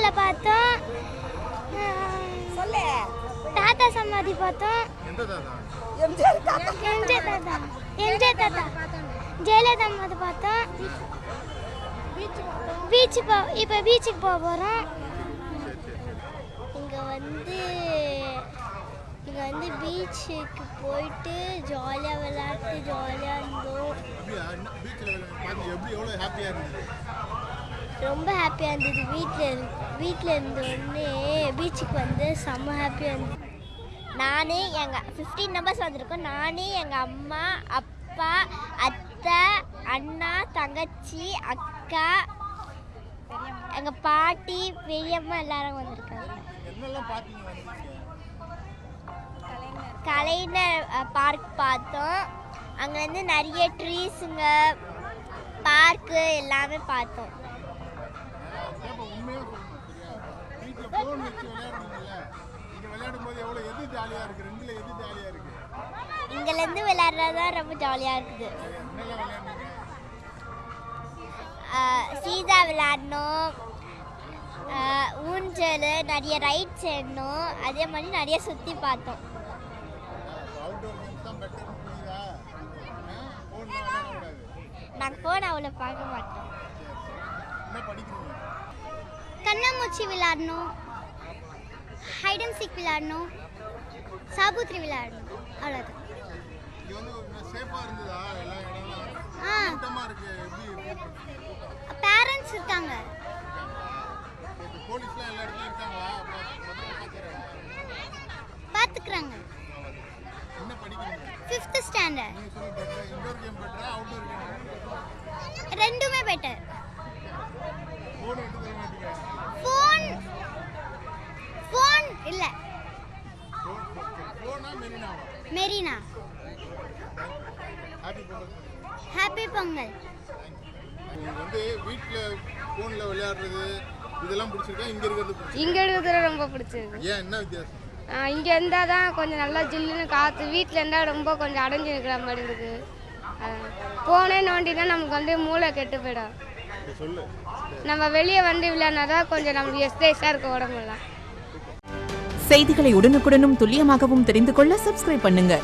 பீச்சில் பார்த்தோம். தாத்தா சமாதி பார்த்தோம். எம்ஜிஆர் தாத்தா ஜெயலலிதா அம்மாவை பார்த்தோம். இப்போ பீச்சுக்கு போக போகிறோம். இங்கே வந்து பீச்சுக்கு போயிட்டு ஜாலியாக விளையாட்டு ஜாலியாக இருந்தோம். ரொம்ப ஹாப்பியாக இருந்தது. வீட்டில் இருந்தோடனே பீச்சுக்கு வந்து செம்ம ஹாப்பியாக இருந்தது. நான் எங்கள் 15 நம்பர்ஸ் வந்திருக்கோம். நான் எங்கள் அம்மா அப்பா அத்தை அண்ணா தங்கச்சி அக்கா எங்கள் பாட்டி பெரியம்மா எல்லாரும் வந்திருக்காங்க. கலைஞர் பார்க் பார்த்தோம். அங்கே வந்து நிறைய ட்ரீஸுங்க பார்க்கு எல்லாமே பார்த்தோம். இங்கேருந்து விளையாடுறது தான் ரொம்ப ஜாலியாக இருக்குது. சீதா விளையாடணும், ஊஞ்சல், நிறைய ரைட்ஸ் ஏறணும், அதே மாதிரி நிறைய சுற்றி பார்த்தோம். நாங்கள் ஃபோன் அவ்வளோ பார்க்க மாட்டோம். கண்ணாமூச்சி விளையாடணும், ஹைட் அண்ட் சீக் விளையாடணும், சாபூத்ரி விளையாடணும், அவ்வளோதான். பேரண்ட்ஸ் இருக்காங்க. பார்த்துக்கிறாங்க. 5th standard. ரெண்டுமே பெட்டர். ஃபோன் இல்ல. மெரினா. ஹாப்பி பொங்கல். வந்து வீட்ல போன்ல விளையாடுறது இதெல்லாம் பிடிச்சிருக்கா? இங்க இருக்கிறது ரொம்ப பிடிச்சிருக்கு. ஏன், என்ன வித்தியாசம்? இங்க இருந்தா தான் கொஞ்சம் நல்லா ஜில்லுன்னு காற்று. வீட்டில் இருந்தால் ரொம்ப கொஞ்சம் அடைஞ்சு இருக்கிற மாதிரி இருக்கு. போனே நோண்டினா நமக்கு வந்து மூளை கெட்டு போயிடும். நம்ம வெளியே வந்து விளையாடினாதான் கொஞ்சம் நமக்கு எக்ஸசைஸாக இருக்க உடம்புலாம். செய்திகளை உடனுக்குடனும் துல்லியமாகவும் தெரிந்து கொள்ள சப்ஸ்கிரைப் பண்ணுங்க.